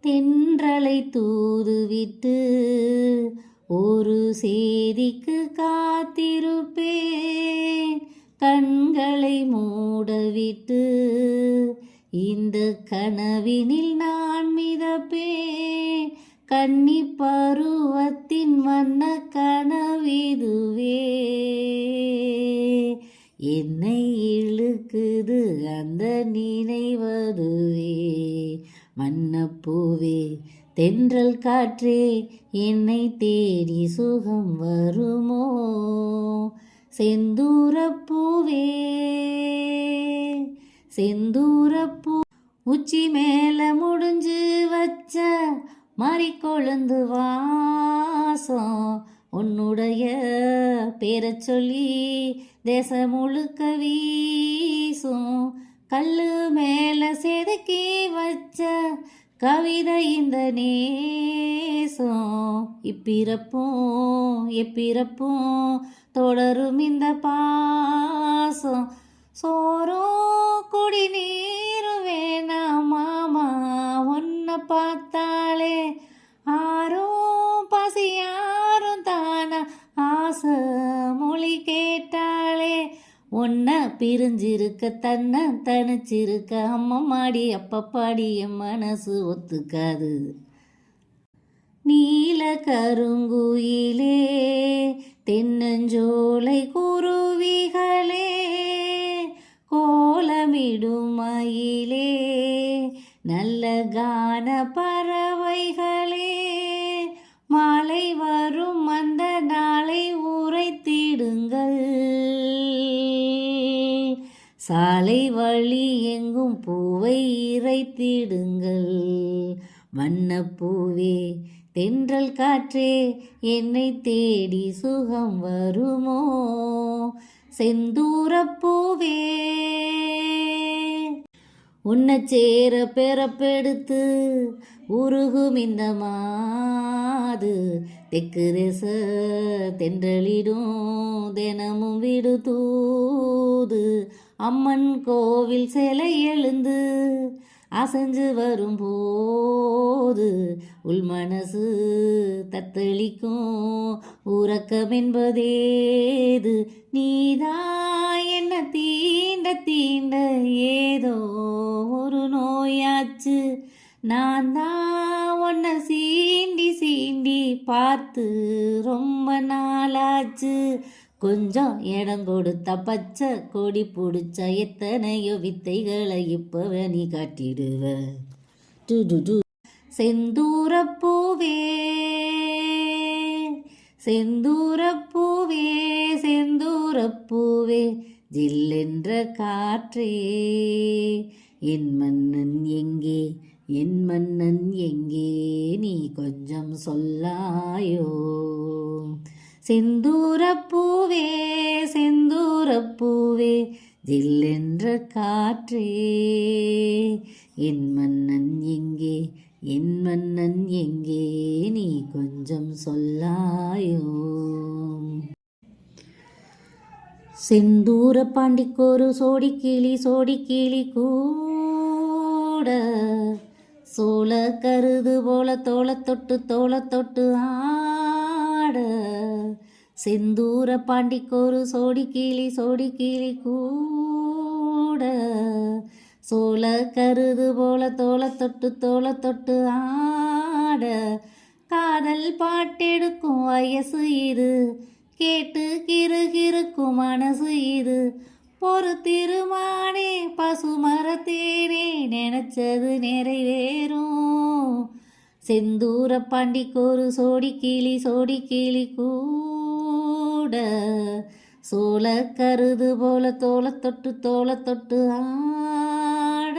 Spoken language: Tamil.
தென்றலை தூதுவிட்டு ஒரு செய்திக்கு காத்திருப்பேன். கண்களை மூடவிட்டு இந்த கனவினில் நான் மிதப்பேன். கன்னி பருவத்தின் வண்ண கனவிதுவே என்னை இழுக்குது அந்த நினைவதுவே. மன்னப்பூவே தென்றல் காற்றே என்னை தேடி சுகம் வருமோ. செந்தூரப்பூவே செந்தூரப்பூ உச்சி மேல முடிஞ்சு வச்ச மாறிக்கொழுந்து வாசம் உன்னுடைய பேரச் சொல்லி தேசம் முழுக்க வீசும். கல்லு மேல செதுக்கி வச்ச கவிதை இந்த நேசம். இப்பிறப்பும் எப்பிறப்பும் தொடரும் இந்த பாசம். சோறும் குடிநீரும் வேணாம் மாமா ஒன்ன பார்த்தாலே ஆரும் பசி யாரும் தானா ஆசை மொழி கேட்டாலே. ஒன்ன பிரிஞ்சிருக்க தன்னை தனிச்சிருக்க அம்மம்மாடி அப்பப்பாடி என் மனசு ஒத்துக்காது. நீல கருங்குயிலே தென்னஞ்சோலை குருவிகளே கோலமிடும் மயிலே நல்ல கான பறவைகளே மாலை வரும் அந்த நாளை உரைத்திடுங்கள். சாலை வழி எங்கும் பூவை இறைத்திடுங்கள். வண்ணப்பூவே தென்றல் காற்றே என்னை தேடி சுகம் வருமோ. செந்தூரப்பூவே உன்னை சேர பிறப்பெடுத்து உருகும் இந்த மாது. தெற்கு தேச தென்றலிடும் தினமும் விடு தூது. அம்மன் கோவில் சிலை எழுந்து அசைஞ்சு வரும்போது உள் மனசு தத்தளிக்கும் உறக்கம் என்பதேது. நீதான் என்ன தீண்ட தீண்ட ஏதோ ஒரு நோயாச்சு. நான் தான் உன்னை சீண்டி சீண்டி பார்த்து ரொம்ப நாளாச்சு. கொஞ்சம் இடம் கொடுத்த பச்சை கொடி பிடிச்ச எத்தனையோ வித்தைகளை இப்பவே நீ காட்டிடுவ. செந்தூரப்பூவே செந்தூரப்பூவே செந்தூரப்பூவே ஜில்லென்ற காற்றே என் மன்னன் எங்கே என் மன்னன் எங்கே நீ கொஞ்சம் சொல்லாயோ. செந்தூரப்பூவே செந்தூரப்பூவே ஜில்லென்ற காற்றே என் மன்னன் எங்கே என் மன்னன் எங்கே நீ கொஞ்சம் சொல்லாயோ. செந்தூர பாண்டிக்கொரு சோடி கிளி கூட சோள கருது போல தோள தொட்டு ஆட. செந்தூர பாண்டிக்கொரு சோடி கிளி கூட சோள கருது போல தோள தொட்டு ஆட. காதல் பாட்டெடுக்கும் வயசு இது கேட்டு கிறுகிறுக்கும் மனசு இது. ஒரு திருமானே பசுமரத்தேனே நினைச்சது நிறைவேறும். செந்தூர பாண்டிக்கொரு சோடி கிளி கூட சோள கருது போல தோள தொட்டு ஆட.